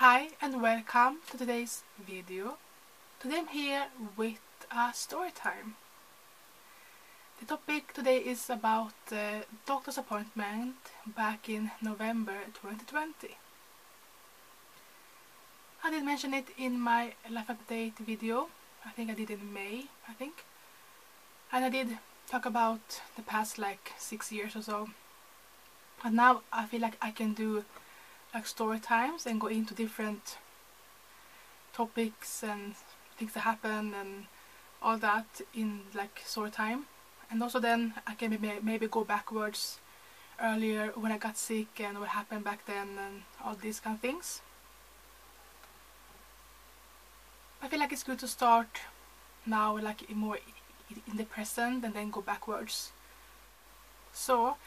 Hi and welcome to today's video. Today I'm here with a story time. The topic today is about the doctor's appointment back in November 2020. I did mention it in my life update video. I think I did in May, and I did talk about the past like 6 years or so. But now I feel like I can do like story times and go into different topics and things that happen and all that in like story time. And also then I can maybe go backwards earlier when I got sick and what happened back then and all these kind of things. I feel like it's good to start now like more in the present and then go backwards. So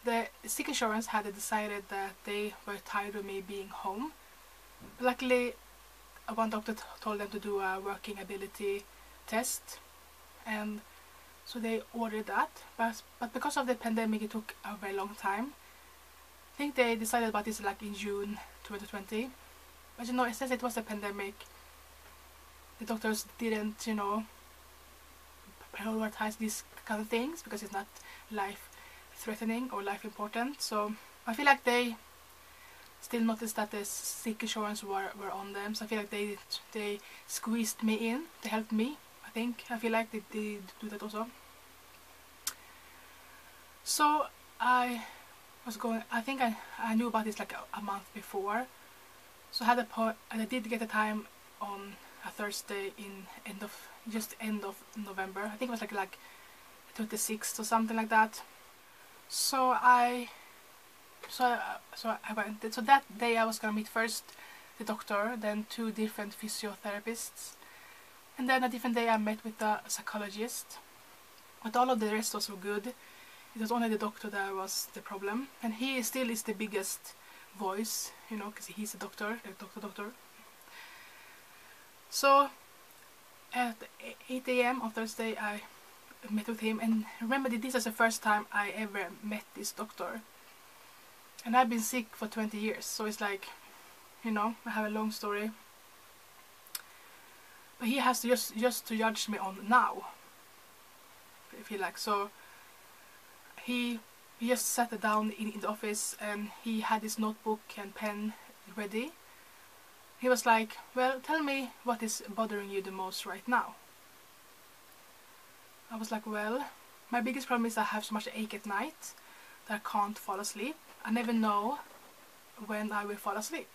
the sick insurance had decided that they were tired of me being home. Luckily, one doctor told them to do a working ability test, and so they ordered that. But because of the pandemic, it took a very long time. I think they decided about this like in June 2020. But since it was a pandemic, the doctors didn't, prioritize these kind of things because it's not life-threatening or life-important. So I feel like they still noticed that the sick insurance were on them. So I feel like they squeezed me in. They helped me. I feel like they did do that also. So I think I knew about this like a month before. So I did get a time on a Thursday in end of November. I think it was like 26th or something like that. So I went. So that day I was gonna meet first the doctor, then 2 different physiotherapists, and then a different day I met with the psychologist. But all of the rest was so good. It was only the doctor that was the problem, and he still is the biggest voice, because he's a doctor, the doctor. So at 8 AM on Thursday I met with him, and remember this is the first time I ever met this doctor. And I've been sick for 20 years, so it's like, I have a long story. But he has to just to judge me on now, I feel like. So he just sat down in the office and he had his notebook and pen ready. He was like, well, tell me what is bothering you the most right now. I was like, well, my biggest problem is I have so much ache at night that I can't fall asleep. I never know when I will fall asleep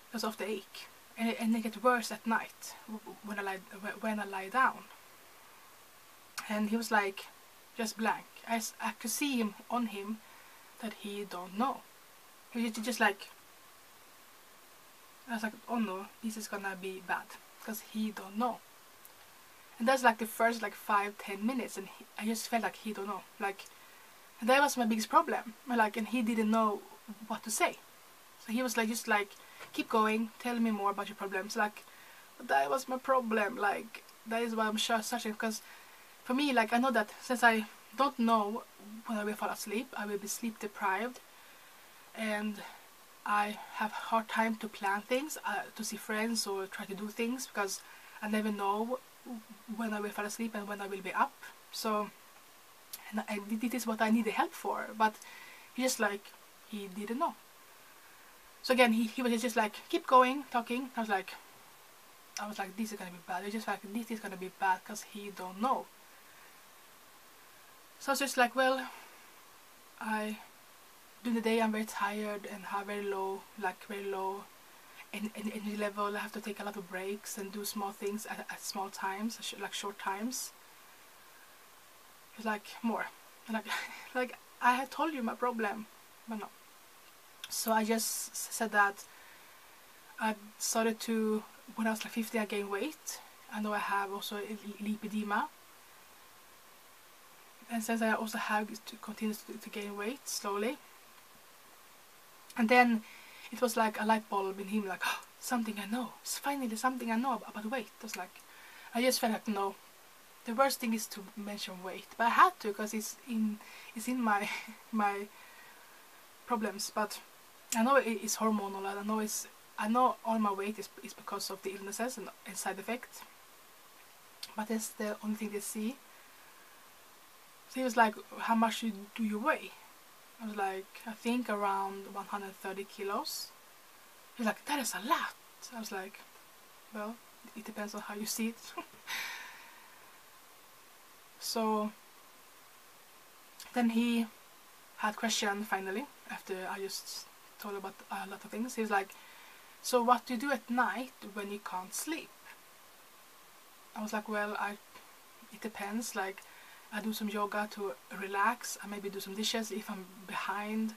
because of the ache, and it gets worse at night when I lie down. And he was like, just blank. I could see him on him that he don't know. He was just like, I was like, oh no, this is gonna be bad because he don't know. And that's like the first like 5-10 minutes, and I just felt like he don't know. And that was my biggest problem. And he didn't know what to say. So he was like, just like, keep going, tell me more about your problems. But that was my problem. That is why I'm searching. Because for me, I know that since I don't know when I will fall asleep, I will be sleep deprived, and I have a hard time to plan things, to see friends or try to do things, because I never know when I will fall asleep and when I will be up. So, and this is what I needed help for, but he didn't know. So again, he was just like, keep going, talking. I was like, this is gonna be bad. It's just like, this is gonna be bad because he don't know. So I was just like, well, during the day I'm very tired and have very low energy level. I have to take a lot of breaks and do small things at small times, like short times. It's like more, like I had told you my problem, but no. So I just said that I started to, when I was like 50, I gained weight. I know I have also lipedema, and since I also have to continue to gain weight slowly. And then it was like a light bulb in him, like, oh, something I know. It's finally something I know about weight. It was like, I just felt like, no, the worst thing is to mention weight, but I had to because it's in my my problems. But I know it's hormonal, and I know all my weight is because of the illnesses and side effects, but that's the only thing they see. So he was like, how much do you weigh? I was like, I think around 130 kilos. He's like, that is a lot. I was like, well, it depends on how you see it. So then he had question finally, after I just told about a lot of things. He was like, so what do you do at night when you can't sleep? I was like, well, it depends. Like, I do some yoga to relax. I maybe do some dishes if I'm behind.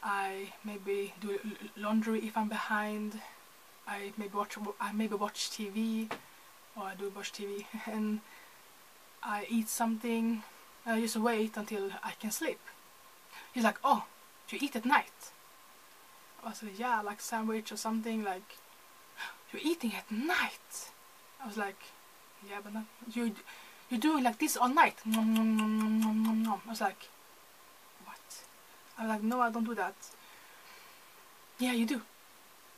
I maybe do laundry if I'm behind. I maybe watch TV, or I do watch TV, and I eat something. I just wait until I can sleep. He's like, oh, you eat at night? I was like, yeah, like sandwich or something. Like, you're eating at night? I was like, yeah, but not, you're doing like this all night. Nom, nom, nom, nom, nom, nom, nom. I was like, what? I was like, no, I don't do that. Yeah, you do.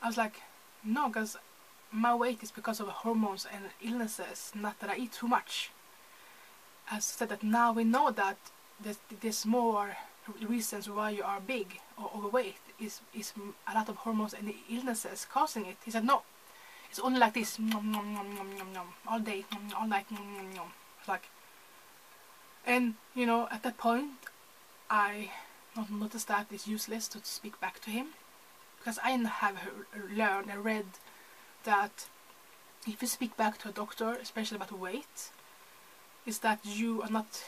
I was like, no, because my weight is because of hormones and illnesses, not that I eat too much. As I said, that now we know that there's more reasons why you are big or overweight is a lot of hormones and illnesses causing it. He said, no, it's only like this, nom, nom, nom, nom, nom, nom, all day, all night, nom, nom, nom. Like, and you know, at that point I noticed that it's useless to speak back to him, because I have learned and read that if you speak back to a doctor, especially about weight, is that you are not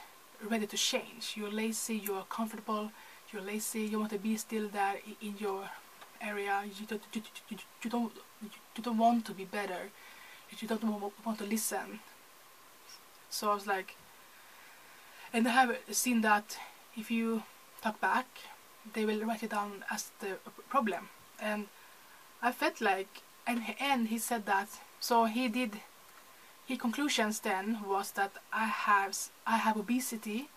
ready to change. You're lazy, you're comfortable, you're lazy, you want to be still there in your area, you don't want to be better, you don't want to listen. So I was like, and I have seen that if you talk back, they will write it down as the problem. And I felt like, and he said that, so his conclusions then was that I have obesity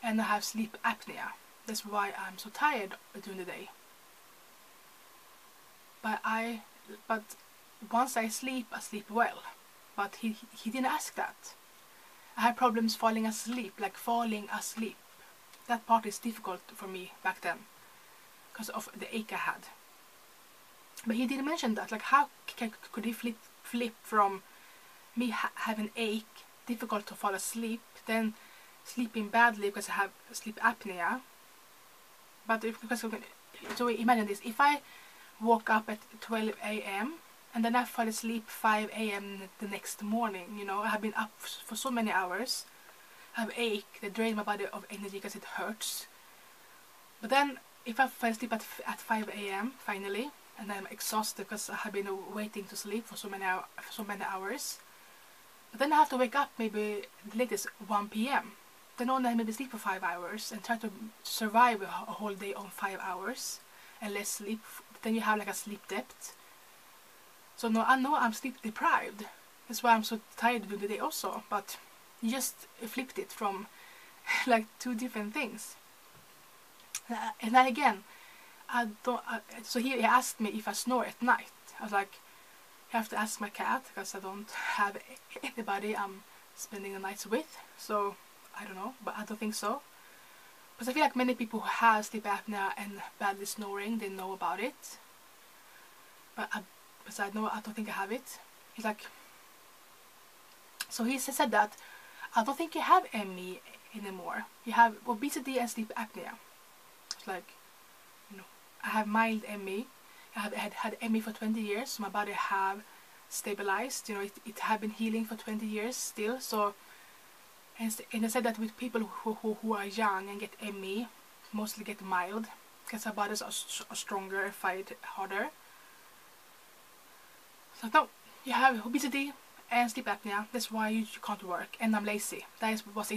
and I have sleep apnea. That's why I'm so tired during the day. But once I sleep well. But he didn't ask that. I had problems falling asleep, like falling asleep. That part is difficult for me back then, because of the ache I had. But he didn't mention that. Like, how could he flip from me having ache, difficult to fall asleep, then sleeping badly because I have sleep apnea. But so imagine this: if I woke up at 12 a.m. and then I fall asleep 5 a.m. the next morning, you know, I have been up for so many hours, I have ache, they drain my body of energy because it hurts. But then if I fall asleep at 5 a.m. finally, and I'm exhausted because I have been waiting to sleep for so many hours, but then I have to wake up maybe the latest 1 p.m. Then only I maybe sleep for 5 hours and try to survive a whole day on 5 hours and less sleep. Then you have like a sleep debt. So no, I know I'm sleep deprived. That's why I'm so tired during the day also. But you just flipped it from like two different things. And then again, so he asked me if I snore at night. I was like, I have to ask my cat because I don't have anybody I'm spending the nights with. So I don't know, but I don't think so. Because I feel like many people who have sleep apnea and badly snoring, they know about it. But I don't think I have it. He's like, so he said that I don't think you have ME anymore. You have obesity and sleep apnea. It's like, you know, I have mild ME. I have had ME for 20 years. So my body have stabilized. You know, it have been healing for 20 years still. So, and I said that with people who are young and get ME, mostly get mild because our bodies are stronger and fight harder. So no, you have obesity and sleep apnea. That's why you can't work. And I'm lazy. That was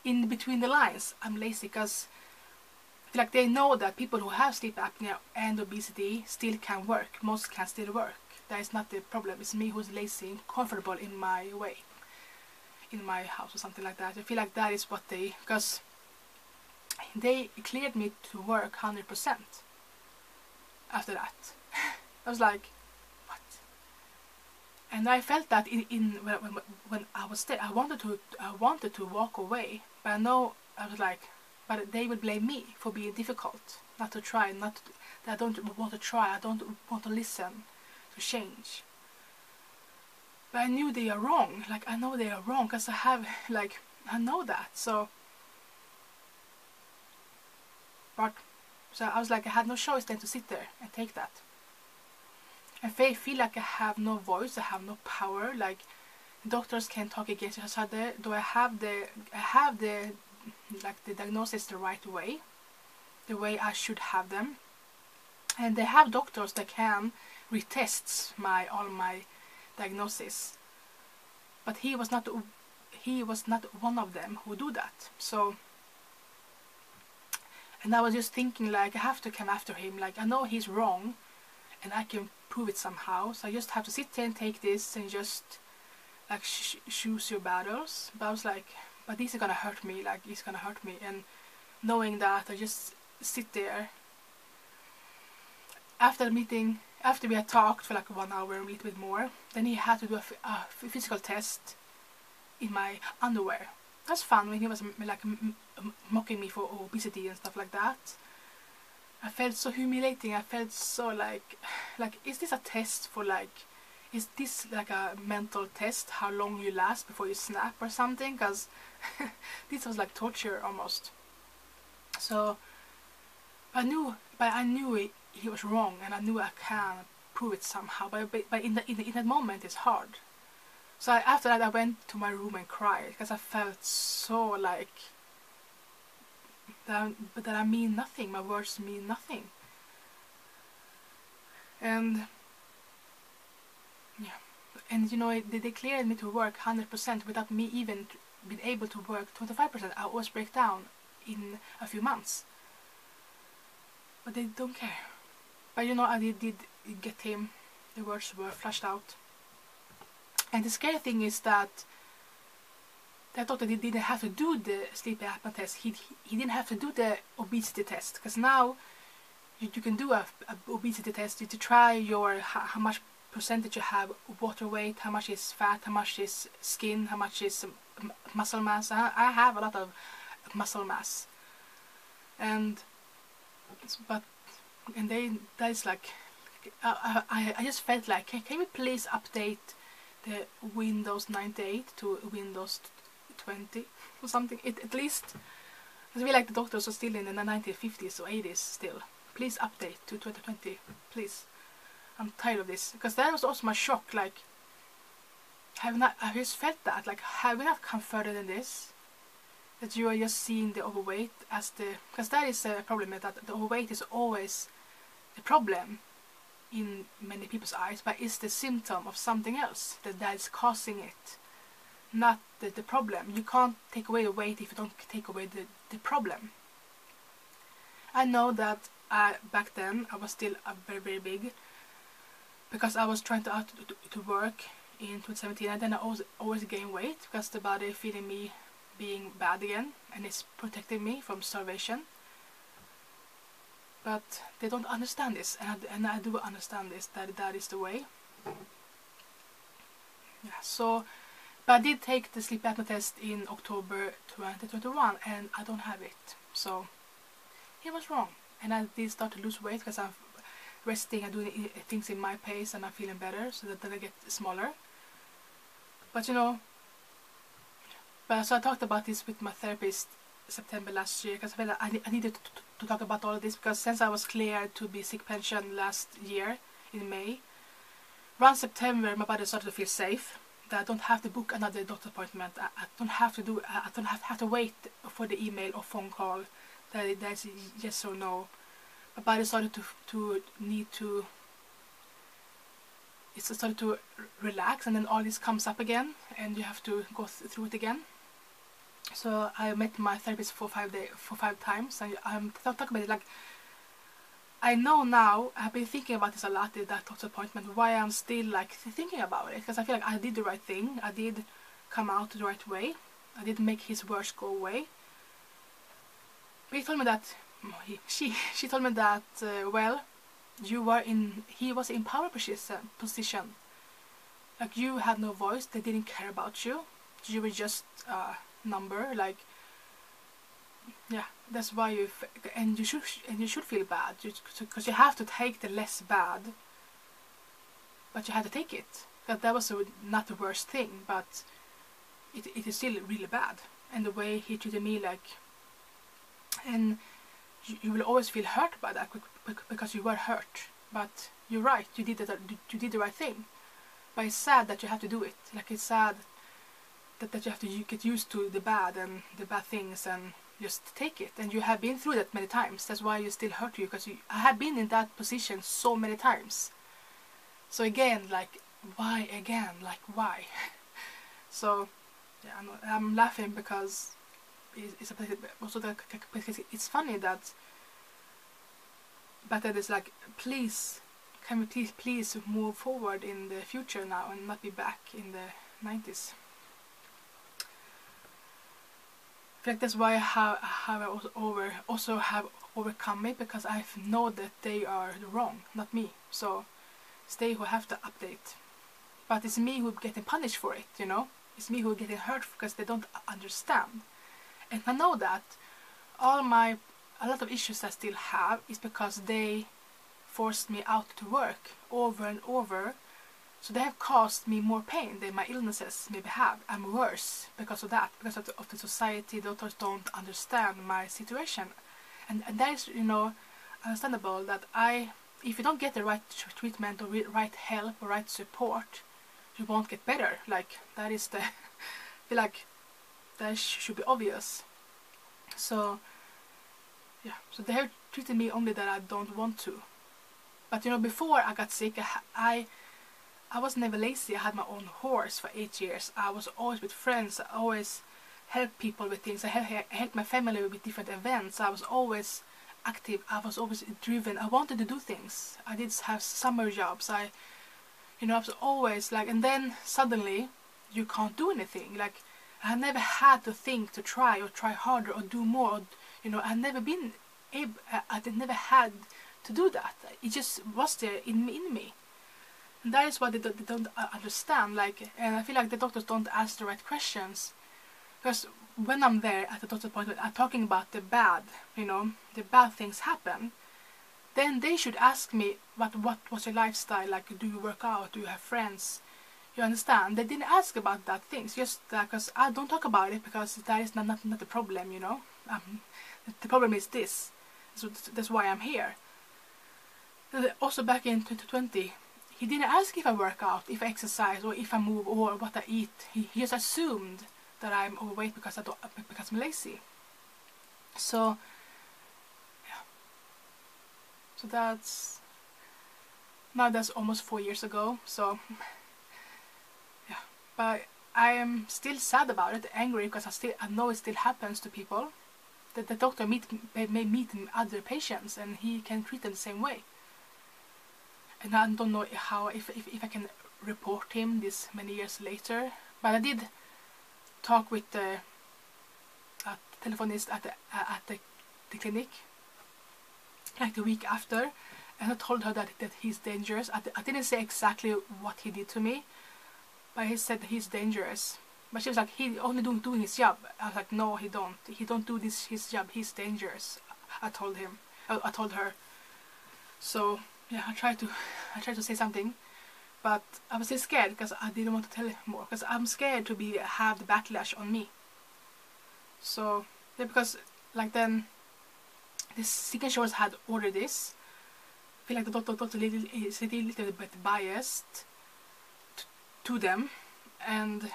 in between the lines. I'm lazy because like they know that people who have sleep apnea and obesity still can work. Most can still work. That is not the problem. It's me who's lazy and comfortable in my way, in my house or something like that. I feel like that is what they, because they cleared me to work 100% after that. I was like, what? And I felt that when I was there, I wanted to walk away, but I know I was like, but they would blame me for being difficult, not to try, that I don't want to try, I don't want to listen, to change. But I knew they are wrong. Like, I know they are wrong because I know that. So I was like, I had no choice then to sit there and take that. And I feel like I have no voice, I have no power. Like, doctors can't talk against each other. Do I have the diagnosis the right way, the way I should have them? And they have doctors that can retest all my diagnosis, but he was not one of them who do that. So, and I was just thinking, like, I have to come after him. Like, I know he's wrong and I can prove it somehow, so I just have to sit there and take this and just like choose your battles. But I was like, but this is gonna hurt me, like, it's gonna hurt me. And knowing that, I just sit there. After the meeting, after we had talked for like 1 hour, a little bit more, then he had to do a physical test in my underwear. That's fun when he was like mocking me for obesity and stuff like that. I felt so humiliating. I felt so like, is this a test for like, is this like a mental test, how long you last before you snap or something? Because this was like torture almost. So I knew he was wrong, and I knew I can prove it somehow. But in that moment, it's hard. So after that, I went to my room and cried because I felt so like that I mean nothing. My words mean nothing. And yeah, and you know, they cleared me to work 100% without me even being able to work 25%. I always break down in a few months. But they don't care. But you know, I did get him. The words were flushed out. And the scary thing is that I thought that he didn't have to do the sleep apnea test. He didn't have to do the obesity test, because now you can do a obesity test to try your how much percentage you have water weight, how much is fat, how much is skin, how much is muscle mass. I have a lot of muscle mass, and that is like, I just felt like, can we please update the Windows 98 to Windows 20 or something? At least, I feel like the doctors are still in the 1950s or 80s still. Please update to 2020, please. I'm tired of this, because that was also my shock. Like, I just felt that, like, have we not come further than this? That you are just seeing the overweight as because that is a problem, that the overweight is always the problem in many people's eyes, but it's the symptom of something else that is causing it, not the problem. You can't take away the weight if you don't take away the problem. I know that back then I was still very, very big, because I was trying to work in 2017, and then I always gained weight because the body feeling me being bad again, and it's protecting me from starvation. But they don't understand this, and I do understand this, that is the way. Yeah, so, but I did take the sleep apnea test in October 2021, and I don't have it. So he was wrong, and I did start to lose weight because I'm resting and doing things in my pace, and I'm feeling better, so that I get smaller. But you know, so I talked about this with my therapist September last year, because I felt like I needed to talk about all of this, because since I was cleared to be sick pension last year in May, around September my body started to feel safe, that I don't have to book another doctor appointment. I don't have to wait for the email or phone call that there's yes or no. My body started it started to relax, and then all this comes up again, and you have to go through it again. So I met my therapist for 5 times, and I'm talking about it. Like, I know now, I've been thinking about this a lot, that doctor appointment, why I'm still like thinking about it, because I feel like I did the right thing. I did come out the right way. I did make his words go away. he told me that she told me that well, he was in power position. Like, you had no voice, they didn't care about you. You were just a number. Like, yeah, that's why and you should feel bad, because you have to take the less bad, but you had to take it. That was not the worst thing, but it is still really bad. And the way he treated me, like, and you will always feel hurt by that because you were hurt. But you're right, you did the right thing. But it's sad that you have to do it. Like, it's sad that you have to get used to the bad and the bad things and just take it. And you have been through that many times. That's why you still hurt you, because I have been in that position so many times. So again, like, why again? Like, why? So yeah, I'm laughing because it's also it's funny that but that is like, please, can we please move forward in the future now and not be back in the 90s. I feel like that's why I also have overcome it, because I know that they are wrong, not me. So it's they who have to update. But it's me who getting punished for it, you know? It's me who getting hurt because they don't understand. And I know that a lot of issues I still have is because they forced me out to work over and over. So they have caused me more pain than my illnesses maybe have. I'm worse because of that, because of the society. Doctors don't understand my situation. And that is, you know, understandable that if you don't get the right treatment or right help or right support, you won't get better. Like, that is I feel like that should be obvious. So yeah, so they have treated me only that I don't want to. But you know, before I got sick, I was never lazy. I had my own horse for 8 years. I was always with friends. I always helped people with things. I helped my family with different events. I was always active. I was always driven. I wanted to do things. I did have summer jobs. I was always like, and then suddenly you can't do anything. Like, I never had to think to try harder or do more. Or, I never been able. I never had to do that. It just was there in me. And that is what they don't understand. Like, and I feel like the doctors don't ask the right questions. Because when I'm there at the doctor's appointment, I'm talking about the bad, the bad things happen. Then they should ask me, what was your lifestyle? Like, do you work out? Do you have friends? You understand? They didn't ask about that things, just because I don't talk about it, because that is not the problem, the problem is this. So that's why I'm here. Also back in 2020, he didn't ask if I work out, if I exercise, or if I move, or what I eat. He just assumed that I'm overweight because I'm lazy. So yeah. So that's almost 4 years ago. So yeah, but I am still sad about it, angry, because I know it still happens to people. That the doctor may meet other patients and he can treat them the same way. And I don't know if I can report him this many years later. But I did talk with the telephonist at the clinic, like the week after, and I told her that he's dangerous. I didn't say exactly what he did to me, but he said that he's dangerous. But she was like, he only doing his job. I was like, no, he don't do his job. He's dangerous. I told her. So yeah, I tried to say something, but I was still scared because I didn't want to tell him more, because I'm scared to have the backlash on me. So yeah, because like then this sick insurance had ordered this. I feel like the doctor is a little bit biased to them, and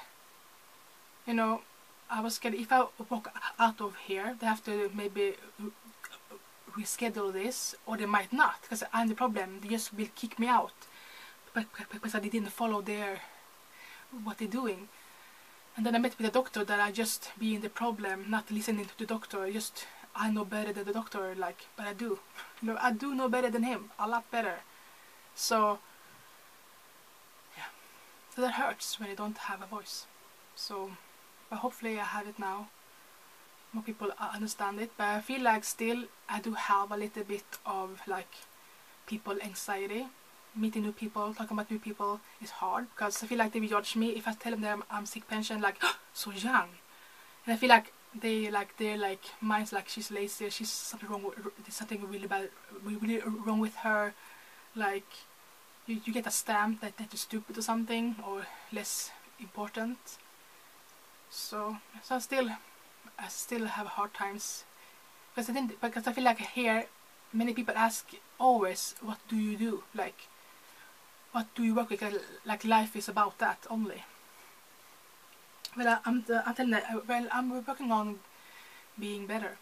I was scared if I walk out of here, they have to maybe reschedule this, or they might not, because I'm the problem. They just will kick me out because I didn't follow what they're doing. And then I met with a doctor that I just being the problem, not listening to the doctor. Just I know better than the doctor, like, but I do. I do know better than him, a lot better. So yeah, so that hurts when you don't have a voice. So, but hopefully I have it now. more people understand it, but I feel like still I do have a little bit of like people anxiety. Meeting new people, talking about new people is hard because I feel like they will judge me if I tell them that I'm sick pension, like so young, and I feel like they're like mine's like she's lazy, she's something wrong with, there's something really bad, really wrong with her, like you get a stamp that you're stupid or something or less important. So I still have hard times because I feel like here many people ask always, what do you do, like what do you work with, like life is about that only. Well, I'm telling you, well, I'm working on being better.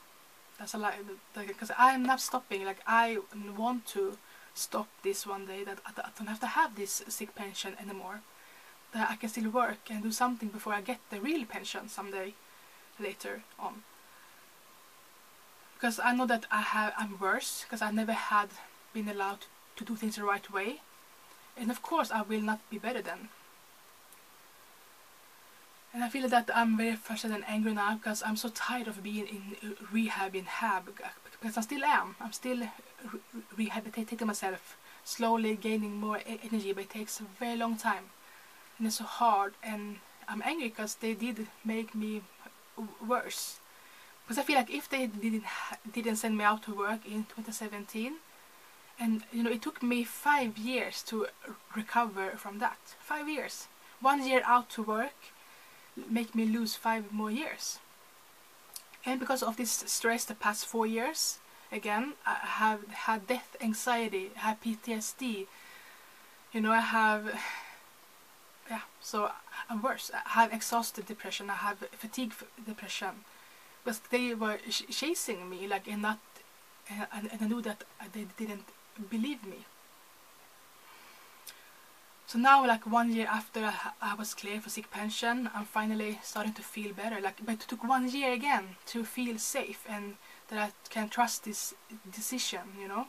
That's a lot, because I'm not stopping. Like I want to stop this one day, that I don't have to have this sick pension anymore. That I can still work and do something before I get the real pension someday later on. Because I know that I'm worse because I never had been allowed to do things the right way, and of course I will not be better then. And I feel that I'm very frustrated and angry now because I'm so tired of being in rehab because I still am. I'm still rehabilitating myself, slowly gaining more energy, but it takes a very long time and it's so hard, and I'm angry because they did make me worse. Because I feel like if they didn't send me out to work in 2017, and you know, it took me 5 years to recover from that. 5 years. 1 year out to work make me lose 5 more years. And because of this stress the past 4 years, again, I have had death anxiety, I have PTSD, you know, I have, yeah, so I'm worse. I have exhausted depression, I have fatigue depression. Because they were chasing me, like, and I knew that they didn't believe me. So now, like 1 year after I was cleared for sick pension, I'm finally starting to feel better. Like, but it took 1 year again to feel safe and that I can trust this decision, you know.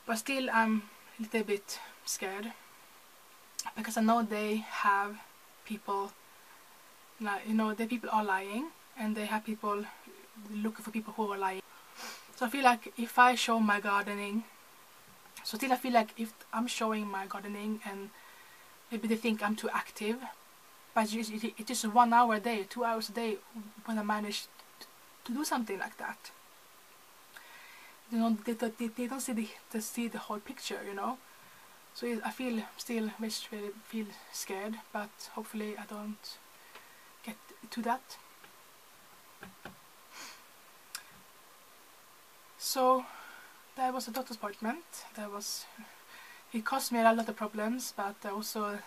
But still, I'm a little bit scared because I know they have people, like, you know, the people are lying, and they have people looking for people who are lying. So I feel like if I show my gardening, so still I feel like if I'm showing my gardening and maybe they think I'm too active, but it is 1 hour a day, 2 hours a day when I manage to do something like that. You know, they don't see the whole picture, you know. So I feel still feel scared, but hopefully I don't get to that. So that was a doctor's appointment. It cost me a lot of problems, but I also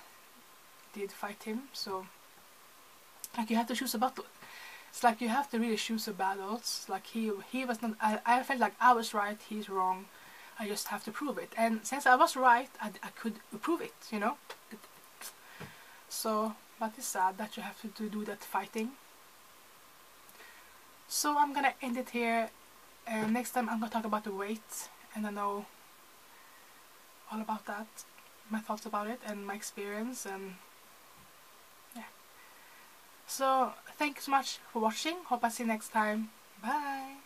did fight him. So like you have to choose a battle. It's like you have to really choose a battle. It's like he was not. I felt like I was right, he's wrong. I just have to prove it. And since I was right, I could prove it, you know. So, but it's sad that you have to do that fighting. So I'm gonna end it here. Next time I'm gonna talk about the weight, and I know all about that, my thoughts about it and my experience, and yeah. So thank you so much for watching. Hope I see you next time. Bye.